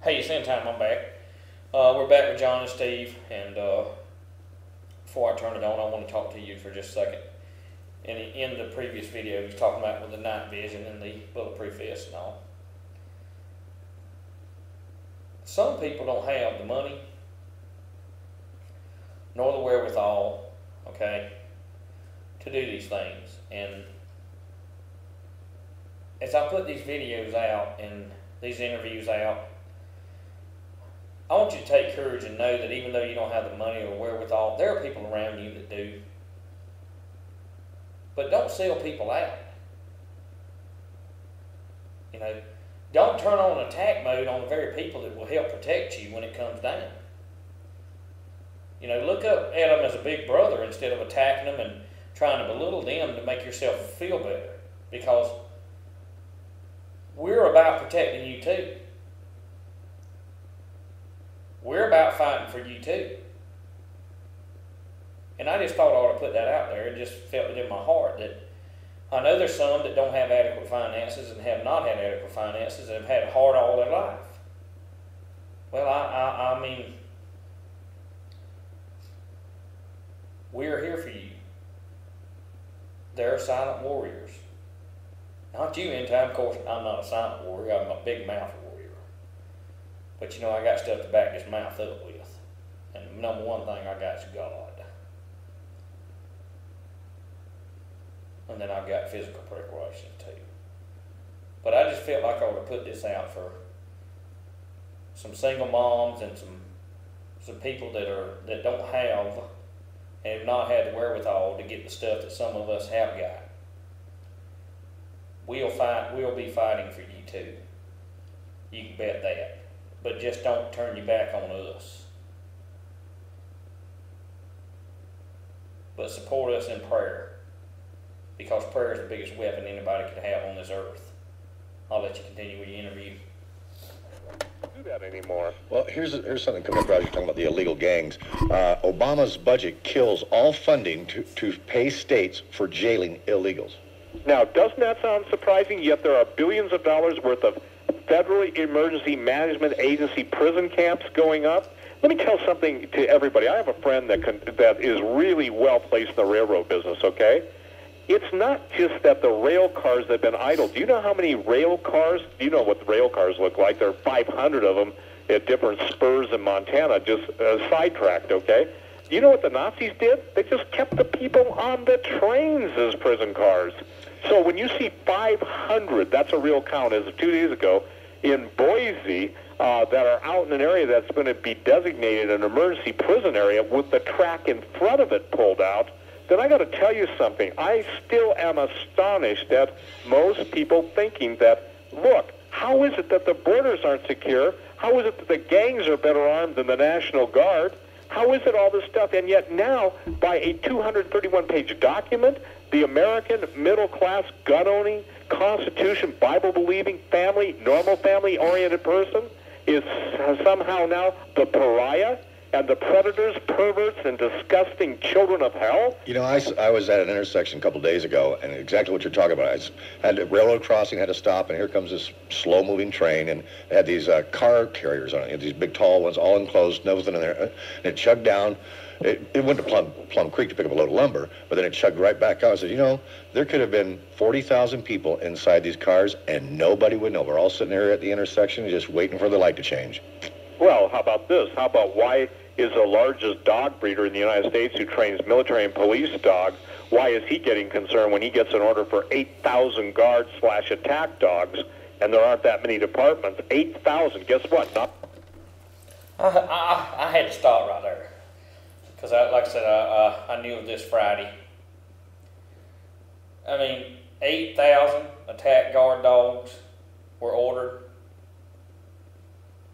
Hey, it's time. I'm back. We're back with John and Steve, and before I turn it on, I want to talk to you for just a second. In the previous video, he was talking about with the night vision and the bulletproof vest and all. Some people don't have the money nor the wherewithal, okay, to do these things. And as I put these videos out and these interviews out, I want you to take courage and know that even though you don't have the money or wherewithal, there are people around you that do. But don't sell people out. You know, don't turn on attack mode on the very people that will help protect you when it comes down. You know, look up at them as a big brother instead of attacking them and trying to belittle them to make yourself feel better. Because we're about protecting you too. We're about fighting for you too. And I just thought I ought to put that out there. It just felt it in my heart that I know there's some that don't have adequate finances and have not had adequate finances and have had it hard all their life. Well, I mean, we're here for you. There are silent warriors. Not you, in time. Of course, I'm not a silent warrior. I'm a big mouth warrior. But you know, I got stuff to back this mouth up with. And the number one thing I got is God. And then I've got physical preparation too. But I just felt like I ought to put this out for some single moms and some people that don't have and have not had the wherewithal to get the stuff that some of us have got. We'll be fighting for you too. You can bet that. But just don't turn your back on us. But support us in prayer. Because prayer is the biggest weapon anybody could have on this earth. I'll let you continue with your interview. Do that anymore. Well, here's something coming up. You're talking about the illegal gangs. Obama's budget kills all funding to pay states for jailing illegals. Now, doesn't that sound surprising? Yet there are billions of dollars worth of federally emergency management agency prison camps going up. Let me tell something to everybody. I have a friend that is really well placed in the railroad business, okay? It's not just that the rail cars have been idle. Do you know how many rail cars? Do you know what the rail cars look like? There are 500 of them at different spurs in Montana, just sidetracked, okay? Do you know what the Nazis did? They just kept the people on the trains as prison cars. So when you see 500, that's a real count as of 2 days ago, in Boise, that are out in an area that's going to be designated an emergency prison area with the track in front of it pulled out, then I got to tell you something. I still am astonished at most people thinking that, look, how is it that the borders aren't secure? How is it that the gangs are better armed than the National Guard? How is it all this stuff? And yet now, by a 231-page document, the American middle-class, gun-owning, Constitution, Bible-believing, normal family-oriented person is somehow now the pariah and the predators, perverts, and disgusting children of hell? You know, I was at an intersection a couple days ago, and exactly what you're talking about. I had a railroad crossing, had to stop, and here comes this slow-moving train, and it had these car carriers on it, these big, tall ones, all enclosed, nothing in there, and it chugged down. It went to Plum Creek to pick up a load of lumber, but then it chugged right back out. I said, you know, there could have been 40,000 people inside these cars, and nobody would know. We're all sitting there at the intersection just waiting for the light to change. Well, how about this? How about why is the largest dog breeder in the United States who trains military and police dogs, why is he getting concerned when he gets an order for 8,000 guard/attack dogs, and there aren't that many departments? 8,000, guess what? I had to stop right there. Because, like I said, I knew of this Friday. I mean, 8,000 attack guard dogs were ordered.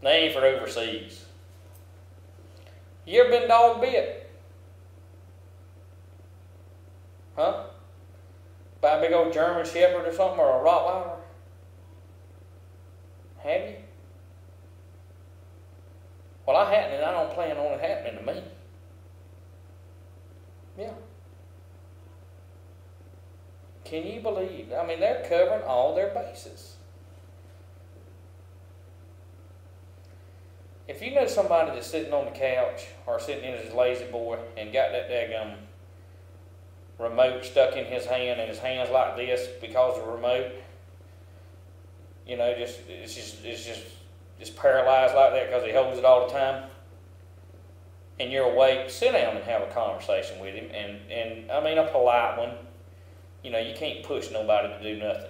They ain't for overseas. You ever been dog bit? Huh? By a big old German Shepherd or something, or a Rottweiler? Have you? Well, I hadn't, and I don't plan on it happening to me. Yeah. Can you believe? I mean, they're covering all their bases. if you know somebody that's sitting on the couch or sitting in his lazy boy and got that daggum remote stuck in his hand and his hand's like this because of the remote, you know, just paralyzed like that because he holds it all the time, and you're awake, sit down and have a conversation with him, and I mean a polite one. You know, you can't push nobody to do nothing.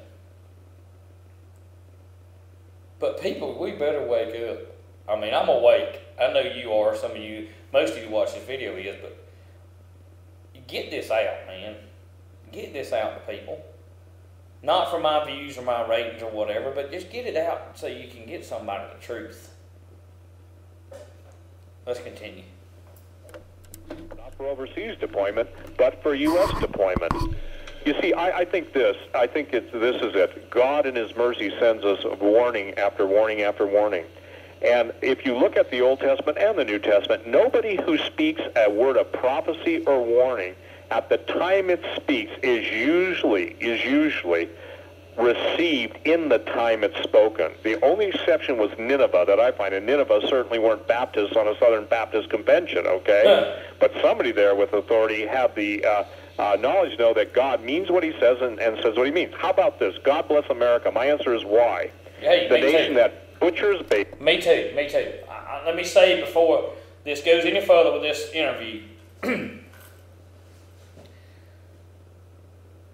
But people, we better wake up. I mean, I'm awake. I know you are. Some of you, most of you watch this video is, but get this out, man. Get this out to people. Not for my views or my ratings or whatever, but just get it out so you can get somebody the truth. Let's continue. Not for overseas deployment, but for U.S. deployment. You see, I think this. I think this is it. God in His mercy sends us warning after warning after warning. And if you look at the Old Testament and the New Testament, nobody who speaks a word of prophecy or warning at the time it speaks is usually received in the time it's spoken. The only exception was Nineveh that I find, and Nineveh certainly weren't Baptists on a Southern Baptist convention, okay? But somebody there with authority had the knowledge to know that God means what He says and says what He means. How about this? God bless America. My answer is why. Hey, the nation that butchers baby. Me too. Let me say before this goes any further with this interview,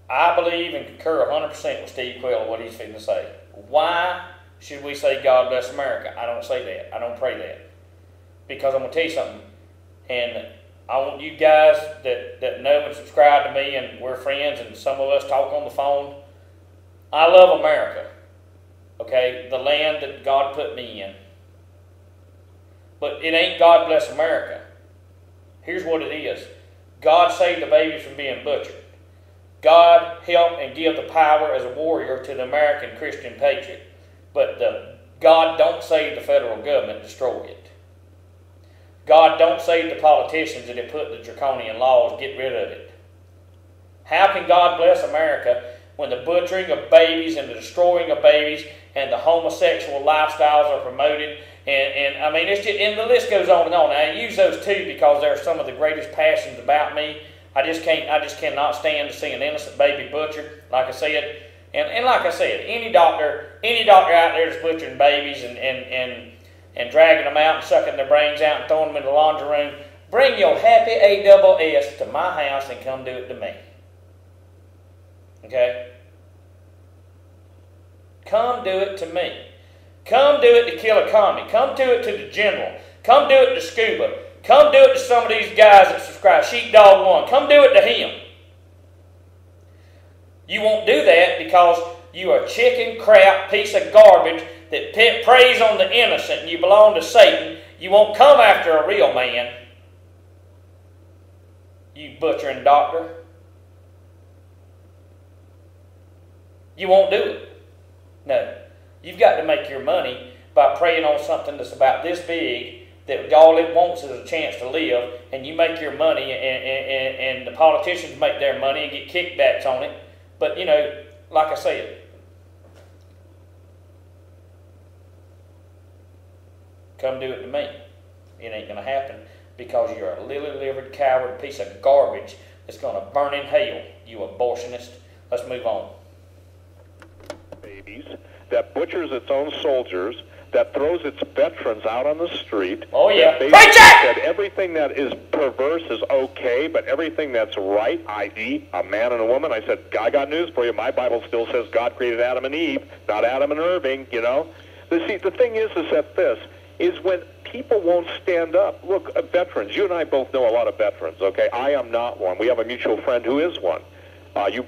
I believe and concur 100% with Steve Quayle what he's fitting to say. Why should we say God bless America? I don't say that. I don't pray that. Because I'm going to tell you something. And I want you guys that know and subscribe to me, and we're friends, and some of us talk on the phone. I love America. Okay? The land that God put me in. But it ain't God bless America. Here's what it is. God saved the babies from being butchered. God help and give the power as a warrior to the American Christian patriot. But God don't save the federal government, destroy it. God don't save the politicians that have put the draconian laws, get rid of it. How can God bless America when the butchering of babies and the destroying of babies and the homosexual lifestyles are promoted? And I mean, it's just, and the list goes on and on. I use those two because they're some of the greatest passions about me. I just cannot stand to see an innocent baby butchered, like I said. And like I said, any doctor out there that's butchering babies and dragging them out and sucking their brains out and throwing them in the laundry room, bring your happy ASS to my house and come do it to me. Okay? Come do it to me. Come do it to Kill a Commie. Come do it to the General. Come do it to Scuba. Come do it to some of these guys that subscribe. Sheepdog 1. Come do it to him. You won't do that because you are a chicken crap piece of garbage that preys on the innocent and you belong to Satan. You won't come after a real man. You butchering doctor. You won't do it. No. You've got to make your money by preying on something that's about this big, that all it wants is a chance to live, and you make your money, and the politicians make their money and get kickbacks on it. But, you know, like I said, come do it to me. It ain't going to happen because you're a lily-livered, coward piece of garbage that's going to burn in hell, you abortionist. Let's move on. Babies that butchers its own soldiers, that throws its veterans out on the street. Oh, yeah. That everything that is perverse is okay, but everything that's right, i.e., a man and a woman, I said, I got news for you. My Bible still says God created Adam and Eve, not Adam and Irving, you know. See, the thing is that this is when people won't stand up. Look, veterans, you and I both know a lot of veterans, okay? I am not one. We have a mutual friend who is one. I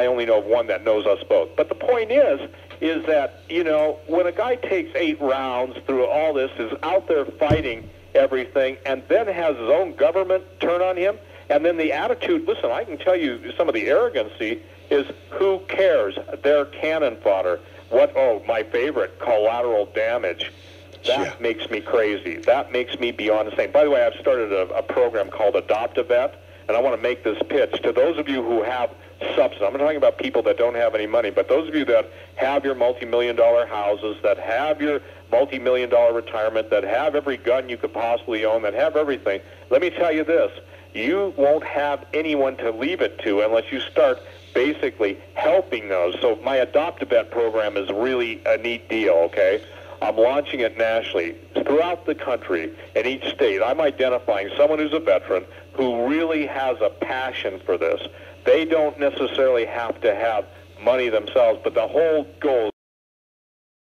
only know of one that knows us both. But the point is that, you know, when a guy takes 8 rounds through all this, is out there fighting everything, and then has his own government turn on him, and then the attitude, listen, I can tell you some of the arrogancy is, who cares? They're cannon fodder. My favorite, collateral damage. That makes me crazy. That makes me beyond insane. By the way, I've started a program called Adopt a Vet, and I want to make this pitch to those of you who have substance. I'm not talking about people that don't have any money, but those of you that have your multi-million-dollar houses, that have your multi-million-dollar retirement, that have every gun you could possibly own, that have everything, let me tell you this. You won't have anyone to leave it to unless you start basically helping those. So my Adopt-A-Vet program is really a neat deal, okay? I'm launching it nationally throughout the country in each state. I'm identifying someone who's a veteran who really has a passion for this. They don't necessarily have to have money themselves, but the whole goal